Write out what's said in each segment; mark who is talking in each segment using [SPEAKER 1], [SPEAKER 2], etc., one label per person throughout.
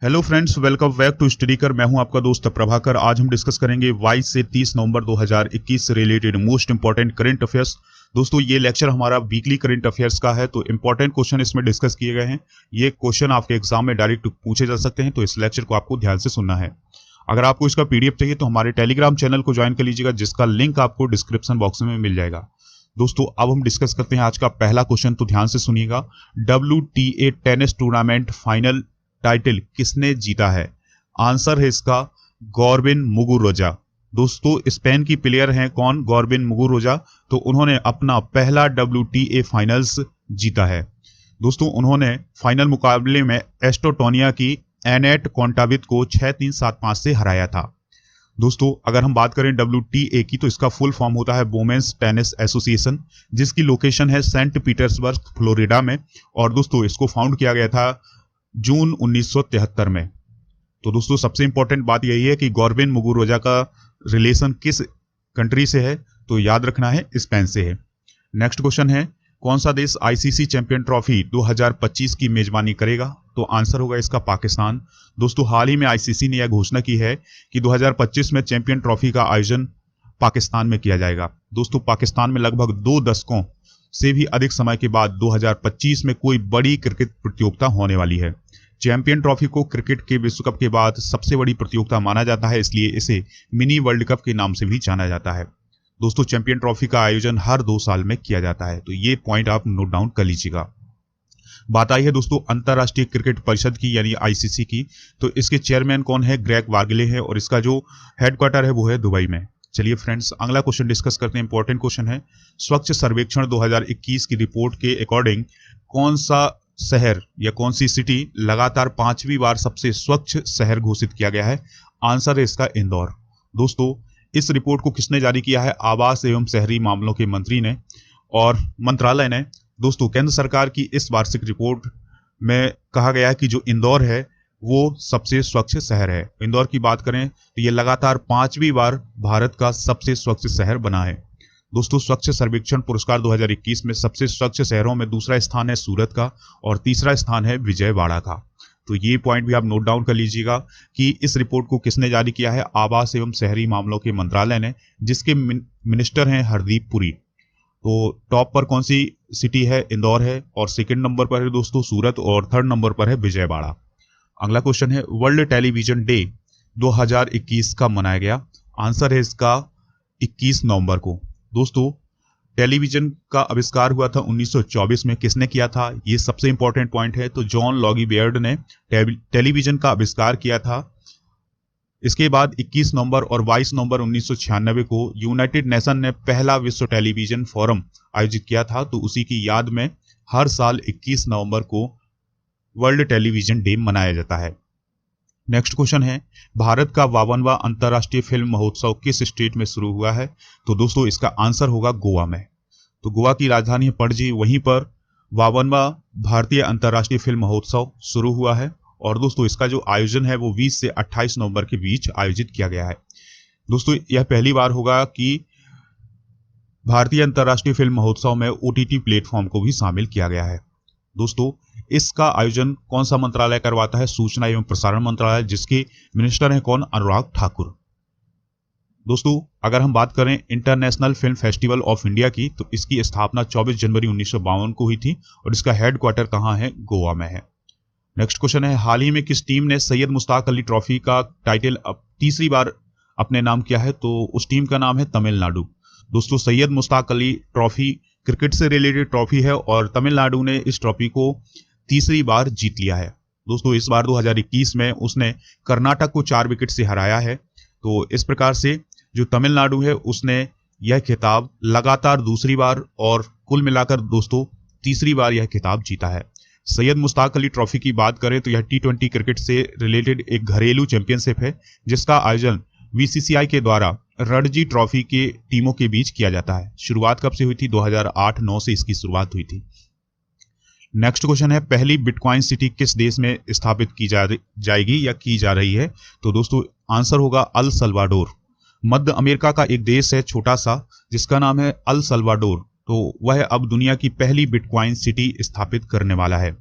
[SPEAKER 1] Hello friends, welcome back to Studykar. मैं हूं आपका दोस्त प्रभाकर। आज हम डिस्कस करेंगे 22 से 30 नवंबर 2021 से related most important current affairs. दोस्तों, ये लेक्चर हमारा वीकली करंट अफेयर्स का है, तो इंपॉर्टेंट क्वेश्चन इसमें डिस्कस किए गए हैं। ये क्वेश्चन आपके एग्जाम में डायरेक्ट पूछे जा सकते हैं, तो इस लेक्चर को आपको ध्यान से सुनना है। अगर आपको इसका पीडीएफ चाहिए तो हमारे टेलीग्राम चैनल को ज्वाइन कर लीजिएगा, जिसका लिंक आपको डिस्क्रिप्शन बॉक्स में मिल जाएगा। दोस्तों, अब हम डिस्कस करते हैं आज का पहला क्वेश्चन, तो ध्यान से सुनिएगा। WTA tennis tournament final title किसने जीता है? आंसर है इसका गॉर्बिन मुगुरुजा। दोस्तों, स्पेन की प्लेयर हैं कौन? गॉर्बिन मुगुरुजा। तो उन्होंने अपना पहला WTA फाइनल्स जीता है। दोस्तों, उन्होंने फाइनल मुकाबले में एस्टोटोनिया की एनेट कोंटावित को 6-3, 7-5 से हराया था। दोस्तों, अगर हम बात करें WTA की, तो इसका फुल फॉर्म होता है वुमेन्स टेनिस एसोसिएशन, जिसकी लोकेशन है सेंट पीटर्सबर्ग, फ्लोरिडा में। और दोस्तों, इसको फाउंड किया गया था जून 1973 में। तो दोस्तों, सबसे इंपॉर्टेंट बात यही है कि गॉर्बिन मुगुरुजा का रिलेशन किस कंट्री से है, तो याद रखना है स्पेन से है। नेक्स्ट क्वेश्चन है, कौन सा देश ICC चैंपियन ट्रॉफी 2025 की मेजबानी करेगा? तो आंसर होगा इसका पाकिस्तान। दोस्तों, हाल ही में ICC ने यह घोषणा की है कि 2025 में चैंपियन ट्रॉफी का आयोजन पाकिस्तान में किया जाएगा। दोस्तों, पाकिस्तान में लगभग 2 दशकों से भी अधिक समय के बाद 2025 में कोई बड़ी क्रिकेट प्रतियोगिता होने वाली है। चैंपियन ट्रॉफी को क्रिकेट के विश्व कप के बाद सबसे बड़ी प्रतियोगिता माना जाता है, इसलिए इसे मिनी वर्ल्ड कप के नाम से भी जाना जाता है। दोस्तों, चैंपियन ट्रॉफी का आयोजन हर 2 साल में किया जाता है, तो ये पॉइंट आप नोट डाउन कर लीजिएगा। बात आई है दोस्तों अंतर्राष्ट्रीय क्रिकेट परिषद की, यानी ICC की। तो इसके चेयरमैन कौन है? ग्रेग वार्गले है, और इसका जो हेडक्वार्टर है वो है दुबई में। चलिए फ्रेंड्स, अगला क्वेश्चन डिस्कस करते हैं। इंपॉर्टेंट क्वेश्चन है, स्वच्छ सर्वेक्षण 2021 की रिपोर्ट के अकॉर्डिंग कौन सा शहर या कौन सी सिटी लगातार 5वीं बार सबसे स्वच्छ शहर घोषित किया गया है? आंसर है इसका इंदौर। दोस्तों, इस रिपोर्ट को किसने जारी किया है? आवास एवं शहरी मामलों के मंत्री ने और मंत्रालय ने। दोस्तों, केंद्र सरकार की इस वार्षिक रिपोर्ट में कहा गया है कि जो इंदौर है वो सबसे स्वच्छ शहर है। इंदौर की बात करें तो ये लगातार 5वीं बार भारत का सबसे स्वच्छ शहर बना है। दोस्तों, स्वच्छ सर्वेक्षण पुरस्कार 2021 में सबसे स्वच्छ शहरों में दूसरा स्थान है सूरत का, और तीसरा स्थान है विजयवाड़ा का। तो ये पॉइंट भी आप नोट डाउन कर लीजिएगा कि इस रिपोर्ट को किसने जारी किया है? आवास एवं शहरी मामलों के मंत्रालय ने, जिसके मिनिस्टर हैं हरदीप पुरी। तो टॉप पर कौन सी सिटी है? इंदौर है, और सेकंड नंबर पर है दोस्तों सूरत, और थर्ड नंबर पर है विजयवाड़ा। अगला क्वेश्चन है, वर्ल्ड टेलीविजन डे 2021 का मनाया गया? आंसर है इसका 21 नवंबर को। दोस्तों, टेलीविजन का आविष्कार हुआ था 1924 में। किसने किया था? ये सबसे इंपॉर्टेंट पॉइंट है। तो जॉन लॉगी बेयर्ड ने टेलीविजन का आविष्कार किया था। इसके बाद 21 नवंबर और 22 नवंबर 1996 को यूनाइटेड नेशन ने पहला विश्व टेलीविजन फोरम आयोजित किया था। तो उसी की याद में हर साल 21 नवंबर को वर्ल्ड टेलीविजन डे मनाया जाता है। नेक्स्ट क्वेश्चन है, भारत का 52वां अंतर्राष्ट्रीय फिल्म महोत्सव किस स्टेट में शुरू हुआ है? तो दोस्तों, इसका आंसर होगा गोवा में। तो गोवा की राजधानी है पणजी, वहीं पर 52वां भारतीय अंतर्राष्ट्रीय फिल्म महोत्सव शुरू हुआ है। और दोस्तों, इसका जो आयोजन है वो 20 से 28 नवंबर के बीच आयोजित किया गया है। दोस्तों, यह पहली बार होगा कि भारतीय अंतर्राष्ट्रीय फिल्म महोत्सव में OTT प्लेटफॉर्म को भी शामिल किया गया है। दोस्तों, इसका आयोजन कौन सा मंत्रालय करवाता है? सूचना एवं प्रसारण मंत्रालय, जिसके मिनिस्टर हैं कौन? अनुराग ठाकुर। दोस्तों, अगर हम बात करें international film festival of India की, तो इसकी स्थापना 24 जनवरी 1952 को हुई थी, और इसका हेडक्वार्टर कहाँ है? गोवा में है। नेक्स्ट क्वेश्चन है, हाल ही में किस टीम ने सैयद मुश्ताक अली ट्रॉफी का टाइटल अब तीसरी बार अपने नाम किया है? तो उस टीम का नाम है तमिलनाडु। दोस्तों, सैयद मुश्ताक अली ट्रॉफी क्रिकेट से रिलेटेड ट्रॉफी है, और तमिलनाडु ने इस ट्रॉफी को तीसरी बार जीत लिया है। दोस्तों, इस बार 2021 में उसने कर्नाटक को 4 विकेट से हराया है। तो इस प्रकार से जो तमिलनाडु है उसने यह खिताब लगातार दूसरी बार और कुल मिलाकर दोस्तों तीसरी बार यह खिताब जीता है। सैयद मुश्ताक अली ट्रॉफी की बात करें तो यह T20 क्रिकेट से रिलेटेड एक घरेलू चैंपियनशिप है, जिसका आयोजन BCCI के द्वारा रणजी ट्रॉफी के टीमों के बीच किया जाता है। शुरुआत कब से हुई थी? 2008-9 से इसकी शुरुआत हुई थी। नेक्स्ट क्वेश्चन है, पहली बिटकॉइन सिटी किस देश में स्थापित की जाएगी या की जा रही है? तो दोस्तों, आंसर होगा अल सल्वाडोर। मध्य अमेरिका का एक देश है छोटा सा, जिसका नाम है अल सल्वाडोर। तो वह अब दुनिया की पहली बिटकॉइन सिटी स्थापित करने वाला है।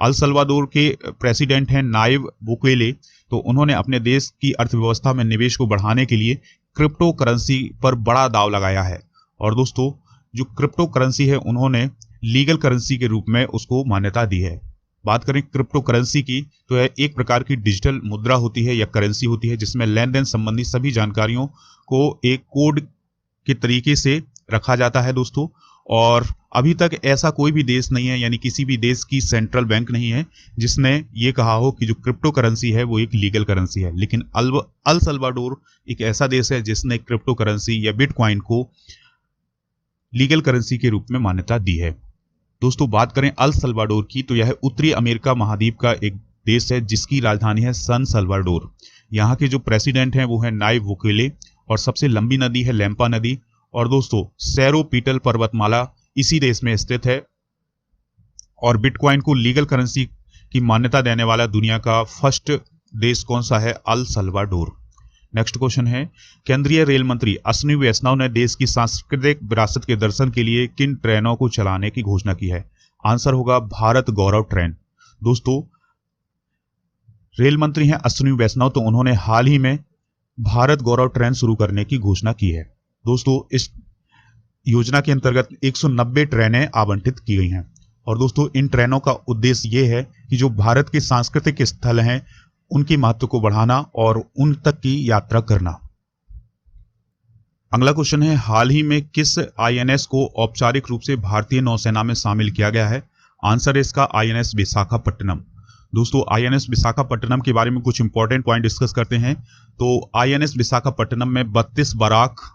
[SPEAKER 1] अल सल्वाडोर के प्रेसिडेंट हैं नायब बुकेले, तो उन्होंने अपने देश की अर्थव्यवस्था में निवेश को बढ़ाने के लिए क्रिप्टो करेंसी पर बड़ा दाव लगाया है। और दोस्तों जो क्रिप्टो करेंसी है उन्होंने लीगल करेंसी के रूप में उसको मान्यता दी है। बात करें क्रिप्टो करेंसी की तो यह एक प्रकार की डिजिटल मुद्रा होती है या करेंसी होती है जिसमें लेन देन संबंधी सभी जानकारियों को एक कोड के तरीके से रखा जाता है दोस्तों। और अभी तक ऐसा कोई भी देश नहीं है, यानी किसी भी देश की सेंट्रल बैंक नहीं है जिसने ये कहा हो कि जो क्रिप्टो करेंसी है वो एक लीगल करेंसी है। लेकिन अल सल्वाडोर एक ऐसा देश है जिसने क्रिप्टो करेंसी या बिटकॉइन को लीगल करेंसी के रूप में मान्यता दी है। दोस्तों बात करें अल सल्वाडोर की तो यह उत्तरी अमेरिका महाद्वीप का एक देश है जिसकी राजधानी है सन सल्वाडोर। यहाँ के जो प्रेसिडेंट हैं वो है नायब बुकेले और सबसे लंबी नदी है लैम्पा नदी। और दोस्तों सैरो पीटल पर्वतमाला इसी देश में स्थित है। और बिटकॉइन को लीगल करेंसी की मान्यता देने वाला दुनिया का फर्स्ट देश कौन सा है? El Salvador. नेक्स्ट क्वेश्चन है, केंद्रीय रेल मंत्री अश्विनी वैष्णव ने देश की सांस्कृतिक विरासत के दर्शन के लिए किन ट्रेनों को चलाने की घोषणा की है? आंसर होगा भारत गौरव ट्रेन। दोस्तों रेल मंत्री हैं अश्विनी वैष्णव, तो उन्होंने हाल ही में भारत गौरव ट्रेन शुरू करने की घोषणा की है। दोस्तों इस योजना के अंतर्गत 190 ट्रेनें आवंटित की गई हैं। और दोस्तों इन ट्रेनों का उद्देश्य ये है कि जो भारत के सांस्कृतिक स्थल हैं उनकी महत्व को बढ़ाना और उन तक की यात्रा करना। अगला क्वेश्चन है, हाल ही में किस आईएनएस को औपचारिक रूप से भारतीय नौसेना में शामिल किया गया है? आंसर है इसका आईएनएस विशाखापट्टनम। दोस्तों आईएनएस विशाखापट्टनम के बारे में कुछ इंपॉर्टेंट पॉइंट डिस्कस करते हैं। तो आईएनएस विशाखापट्टनम में 32 बराक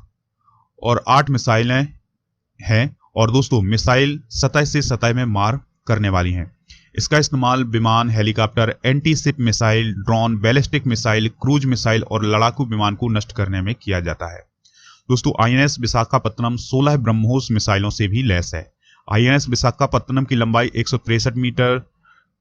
[SPEAKER 1] और 8 मिसाइलें हैं। और दोस्तों मिसाइल सतह से सतह में मार करने वाली हैं। इसका इस्तेमाल विमान, helicopter, anti ship missile, drone, ballistic missile, cruise missile और लड़ाकू विमान को नष्ट करने में किया जाता है। दोस्तों आईएनएस विशाखापट्टनम 16 ब्रह्मोस मिसाइलों से भी लैस है। आईएनएस विशाखापट्टनम की लंबाई 163 मीटर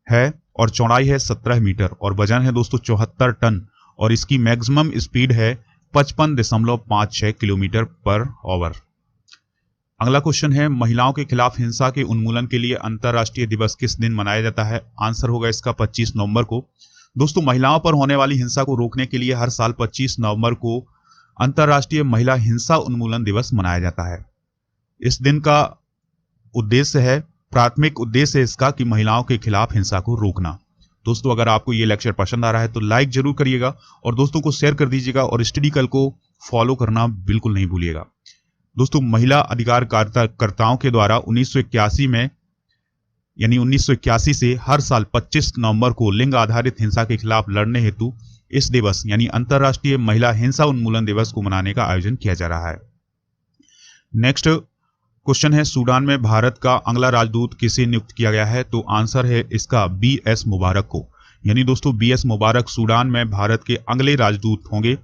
[SPEAKER 1] है और चौड़ाई है 17 मीटर और वजन है दोस्तों 74 टन और इसकी मैक्सिमम स्पीड है 55.56 किलोमीटर पर आवर। अगला क्वेश्चन है, महिलाओं के खिलाफ हिंसा के उन्मूलन के लिए अंतर्राष्ट्रीय दिवस किस दिन मनाया जाता है? आंसर होगा इसका 25 नवंबर को। दोस्तों महिलाओं पर होने वाली हिंसा को रोकने के लिए हर साल 25 नवंबर को अंतर्राष्ट्रीय महिला हिंसा उन्मूलन दिवस मनाया जाता है। इस दिन का उद्देश्य है, प्राथमिक उद्देश्य है इसका कि महिलाओं के खिलाफ हिंसा को रोकना। दोस्तों अगर आपको ये लेक्चर पसंद आ रहा है तो लाइक जरूर करिएगा और दोस्तों को शेयर कर दीजिएगा और स्टडी कल को फॉलो करना बिल्कुल नहीं भूलिएगा। दोस्तों महिला अधिकार कर्ताओं के द्वारा 1981 में यानी 1981 से हर साल 25 नवंबर को लिंग आधारित हिंसा के खिलाफ लड़ने हेतु इस दिवस यानी अंतर्राष्ट्रीय महिला हिंसा उन्मूलन दिवस को मनाने का आयोजन किया जा रहा है। नेक्स्ट क्वेश्चन है, सूडान में भारत का अगला राजदूत किसे नियुक्त किया गया है? तो आंसर है इसका बीएस मुबारक को। यानी दोस्तों बीएस मुबारक सूडान में भारत के अगले राजदूत होंगे।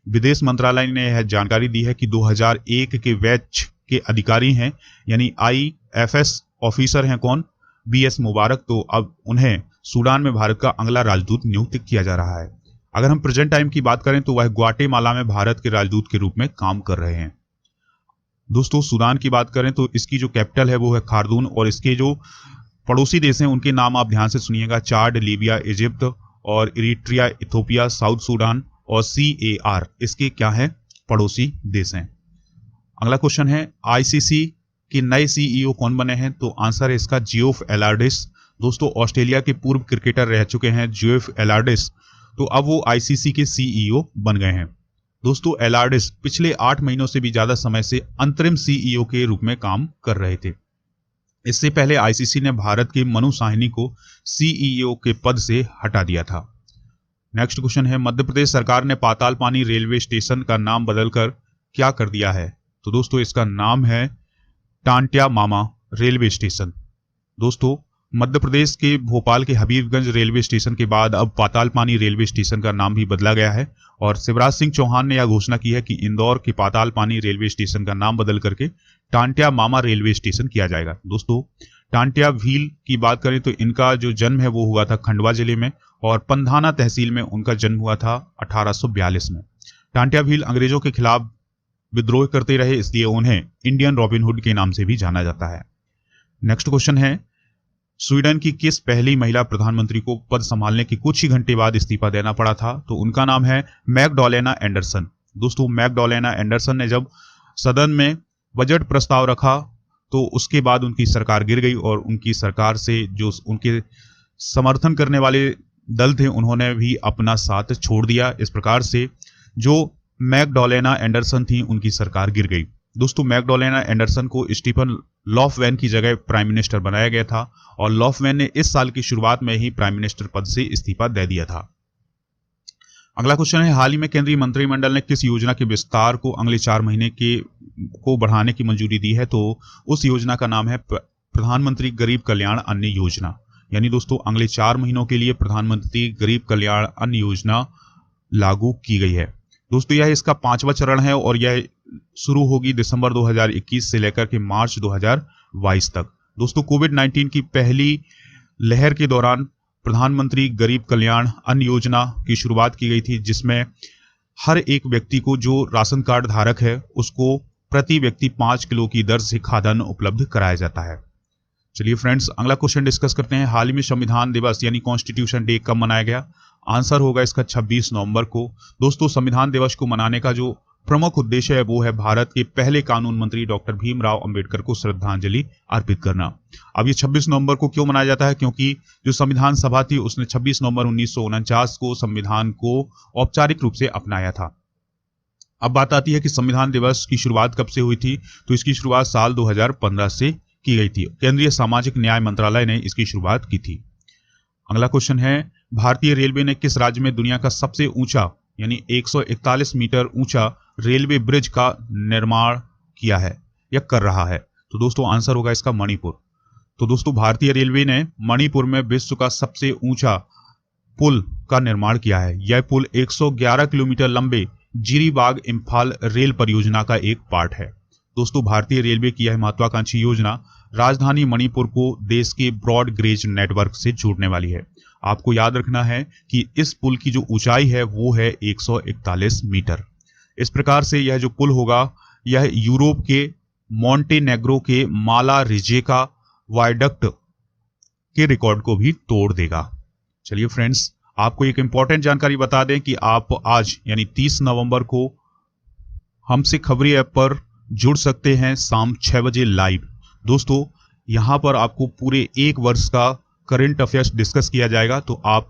[SPEAKER 1] विदेश मंत्रालय ने यह जानकारी दी है कि 2001 के बैच के अधिकारी हैं यानी आईएफएस ऑफिसर हैं कौन? बीएस मुबारक। तो अब उन्हें सूडान में भारत का अगला राजदूत नियुक्त किया जा रहा है। अगर हम प्रेजेंट टाइम की बात करें तो वह ग्वाटेमाला में भारत के राजदूत के रूप में काम कर रहे हैं। दोस्तों सूडान की बात करें तो इसकी जो कैपिटल है वो है खार्दून और इसके जो पड़ोसी देश हैं उनके नाम आप ध्यान से सुनिएगा, चाड, लीबिया, इजिप्ट और इरिट्रिया, इथोपिया, साउथ सूडान और CAR इसके क्या है? पड़ोसी देश हैं। अगला क्वेश्चन है, आईसीसी के नए CEO कौन बने हैं? तो आंसर है इसका जियोफ एलार्डिस। दोस्तों ऑस्ट्रेलिया के पूर्व क्रिकेटर रह चुके हैं जियोफ एलार्डिस, तो अब वो आईसीसी के CEO बन गए हैं। दोस्तों एलार्डिस पिछले 8 महीनों से भी ज्यादा समय से अंतरिम CEO के रूप में काम कर रहे थे। इससे पहले आईसीसी ने भारत के मनु साहनी को CEO के पद से हटा दिया था। नेक्स्ट क्वेश्चन है, मध्य प्रदेश सरकार ने पातालपानी रेलवे स्टेशन का नाम बदलकर क्या कर दिया है? तो दोस्तों इसका नाम है टांट्या मामा रेलवे स्टेशन। दोस्तों मध्य प्रदेश के भोपाल के हबीबगंज रेलवे स्टेशन के बाद अब पातालपानी रेलवे स्टेशन का नाम भी बदला गया है और शिवराज सिंह चौहान ने यह घोषणा की है कि इंदौर के पातालपानी रेलवे स्टेशन का नाम बदल करके टांट्या मामा रेलवे स्टेशन किया जाएगा। दोस्तों टांट्या भील की बात करें तो इनका जो जन्म है वो हुआ था खंडवा जिले में और पंधाना तहसील में उनका जन्म हुआ था 1842 में। टांट्या भील अंग्रेजों के खिलाफ विद्रोह करते रहे, इसलिए उन्हें इंडियन रॉबिन हुड के नाम से भी जाना जाता है। नेक्स्ट क्वेश्चन है, स्वीडन की किस पहली महिला प्रधानमंत्री को पद संभालने के कुछ ही घंटे बाद इस्तीफा देना पड़ा था? तो उनका नाम है मैगडॉलेना एंडरसन। दोस्तों, मैगडॉलेना एंडरसन ने जब सदन में बजट प्रस्ताव रखा तो उसके बाद उनकी सरकार गिर गई और उनकी सरकार से जो उनके समर्थन करने वाले दल थे उन्होंने भी अपना साथ छोड़ दिया। इस प्रकार से जो मैगडॉलेना एंडरसन थी उनकी सरकार गिर गई। दोस्तों, मैगडॉलेना एंडरसन को स्टीफन लॉफवेन की जगह प्राइम मिनिस्टर बनाया गया था और लॉफवेन ने इस साल की शुरुआत में ही प्राइम मिनिस्टर पद से इस्तीफा दे दिया था। अगला क्वेश्चन है, हाल ही में केंद्रीय मंत्रिमंडल ने किस योजना के विस्तार को अगले 4 महीने को बढ़ाने की मंजूरी दी है? तो उस योजना का नाम है प्रधानमंत्री गरीब कल्याण अन्न योजना। यानी दोस्तों, अगले 4 महीनों के लिए प्रधानमंत्री गरीब कल्याण अन्न योजना लागू की गई है। दोस्तों, यह इसका 5वां चरण है और यह शुरू होगी दिसंबर 2021 से लेकर के मार्च 2022 तक। दोस्तों, कोविड-19 की पहली लहर के दौरान प्रधानमंत्री गरीब कल्याण अन्न योजना की शुरुआत की गई थी, जिसमें हर एक व्यक्ति को जो राशन कार्ड धारक है उसको प्रति व्यक्ति 5 किलो की दर से खाद्यान्न उपलब्ध कराया जाता है। चलिए फ्रेंड्स, अगला क्वेश्चन डिस्कस करते हैं। हाल ही में संविधान दिवस यानी कॉन्स्टिट्यूशन डे कब मनाया गया? आंसर होगा इसका 26 नवंबर को। दोस्तों, संविधान दिवस को मनाने का जो प्रमुख उद्देश्य है वो है भारत के पहले कानून मंत्री डॉक्टर भीमराव अंबेडकर को श्रद्धांजलि अर्पित करना। अब ये 26 नवंबर को क्यों मनाया जाता है? क्योंकि जो संविधान सभा थी उसने 26 नवंबर 1949 को संविधान को औपचारिक रूप से अपनाया था। अब बात आती है कि संविधान दिवस की शुरुआत कब से हुई थी? तो इसकी शुरुआत साल 2015 से की गई थी। केंद्रीय सामाजिक न्याय मंत्रालय ने इसकी शुरुआत की थी। अगला क्वेश्चन है, भारतीय रेलवे ने किस राज्य में दुनिया का सबसे ऊंचा यानी 141 मीटर ऊंचा रेलवे ब्रिज का निर्माण किया है या कर रहा है? तो दोस्तों, आंसर होगा इसका मणिपुर। तो दोस्तों, भारतीय रेलवे ने मणिपुर में विश्व का सबसे ऊंचा पुल का निर्माण किया है। यह पुल 111 किलोमीटर लंबे जिरीबाग इम्फाल रेल परियोजना का एक पार्ट है। दोस्तों, भारतीय रेलवे की यह महत्वाकांक्षी योजना राजधानी मणिपुर को देश के ब्रॉड गेज नेटवर्क से जोड़ने वाली है। आपको याद रखना है कि इस पुल की जो ऊंचाई है वो है 141 मीटर। इस प्रकार से यह जो पुल होगा यह यूरोप के मॉन्टेनेग्रो के माला रिजेका वायडक्ट के रिकॉर्ड को भी तोड़ देगा। चलिए फ्रेंड्स, आपको एक इंपॉर्टेंट जानकारी बता दें कि आप आज यानी 30 नवंबर को हमसे खबरी ऐप पर जुड़ सकते हैं शाम 6 बजे लाइव। दोस्तों, यहां पर आपको पूरे 1 वर्ष का करंट अफेयर्स डिस्कस किया जाएगा। तो आप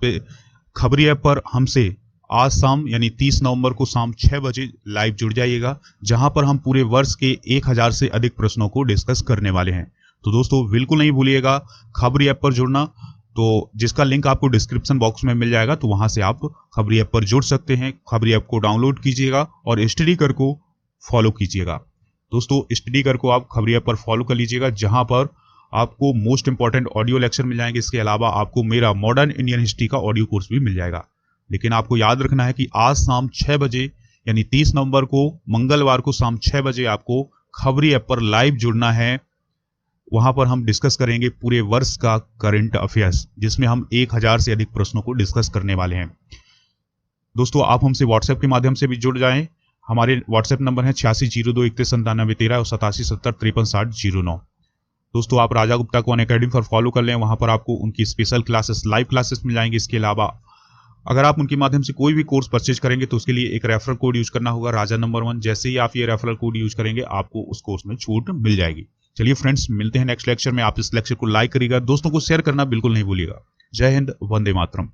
[SPEAKER 1] खबरी ऐप पर हमसे आज शाम यानी 30 नवंबर को शाम 6 बजे लाइव जुड़ जाइएगा, जहां पर हम पूरे वर्ष के 1000 से अधिक प्रश्नों को डिस्कस करने वाले हैं। तो दोस्तों, बिल्कुल नहीं भूलिएगा खबरी ऐप पर जुड़ना, तो जिसका लिंक आपको डिस्क्रिप्शन बॉक्स में मिल जाएगा। तो वहां से आप खबरी ऐप पर जुड़ सकते हैं। खबरी ऐप को डाउनलोड कीजिएगा और स्टडी कर को फॉलो कीजिएगा। दोस्तों, स्टडी कर को आप खबरी ऐप पर फॉलो कर लीजिएगा, जहां पर आपको मोस्ट इंपॉर्टेंट ऑडियो लेक्चर मिल जाएंगे। इसके अलावा आपको मेरा मॉडर्न इंडियन हिस्ट्री का ऑडियो कोर्स भी मिल जाएगा। लेकिन आपको याद रखना है कि आज शाम 6 बजे यानी 30 नवंबर को मंगलवार को शाम 6 बजे आपको खबरी ऐप पर लाइव जुड़ना है। वहां पर हम डिस्कस करेंगे पूरे वर्ष का करंट अफेयर्स, जिसमें हम 1000 से अधिक प्रश्नों को डिस्कस करने वाले हैं। दोस्तों, आप हमसे व्हाट्सएप के माध्यम से भी जुड़ जाएं। हमारे व्हाट्सएप नंबर है 8602319713 और 8770536009। दोस्तों, आप राजा गुप्ता को अनअकैडमी पर फॉलो कर लें। वहां पर आपको उनकी स्पेशल क्लासेस लाइव क्लासेस मिल जाएंगी। इसके अलावा अगर आप उनके माध्यम से कोई भी कोर्स परचेज करेंगे तो उसके लिए एक रेफरल कोड यूज करना होगा, राजा नंबर 1। जैसे ही आप ये रेफरल कोड यूज करेंगे आपको उस कोर्स में छूट मिल जाएगी। चलिए फ्रेंड्स, मिलते हैं नेक्स्ट लेक्चर में। आप इस लेक्चर को लाइक करिएगा, दोस्तों को शेयर करना बिल्कुल नहीं भूलिएगा। जय हिंद, वंदे मातरम।